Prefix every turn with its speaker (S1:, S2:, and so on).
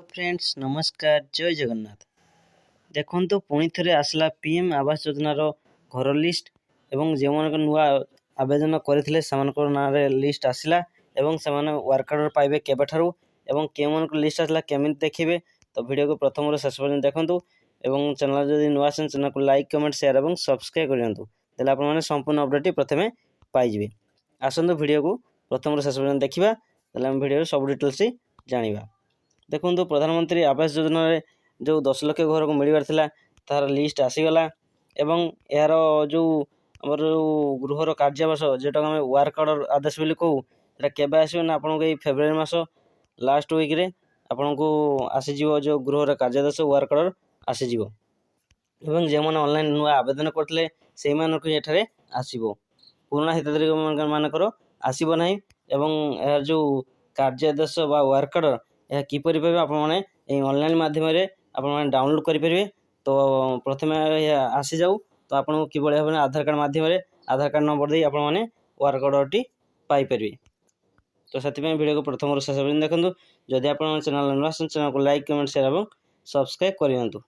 S1: तो फ्रेंड्स नमस्कार जय जगन्नाथ। देखो पुणी थे आसला पीएम आवास योजनार घर लिस्ट एवं जो नुआ आवेदन करते ना लिस्ट आसला एवं से वर्क कार्ड पाइबे केबठारु एवं केउन लिस्ट आसला केमिति देखिए। तो वीडियो को प्रथम शेष पर्यटन देखूँ एवं चैनल जदि नुआ आसें चैनल को लाइक कमेंट शेयर और सब्सक्राइब कर आपने संपूर्ण अपडेट प्रथम पाइबे। आसतु वीडियो को प्रथम शेष पर्यटन देखा वीडियो सब डिटेल्स जाना। देखो प्रधानमंत्री आवास योजना जो 10 लाख घर को मिलबार थिला तार लिस्ट आसीगला एवं यार जो आमर गृहर कार्यावास जोटा आम वर्क ऑर्डर आदेश बोली कहू से केबे आसो ना आपको ये फेब्रुआरी मास लास्ट वीक रे आपन को आसीज जो गृहर कार्यादेश वर्क ऑर्डर आसीज एवं जो मैंने ऑनलाइन नुआ आवेदन करते से ये आसो पुराना हिताधिकारी मानकर आसब ना एवं जो कार्यादेश वर्क ऑर्डर यह किपर पाइबे आपने ऑनलाइन माध्यम आप डाउनलोड करेंगे। तो प्रथम आसी जाऊ तो आपको कि भाव में आधार कार्ड माध्यम आधार कार्ड नंबर दे आपने वर्क ऑर्डर पाइपर। तो से वीडियो को प्रथम शेष देखो जदि आप चैनल नुआ चैनल को लाइक कमेंट शेयर और सब्सक्राइब करूँ।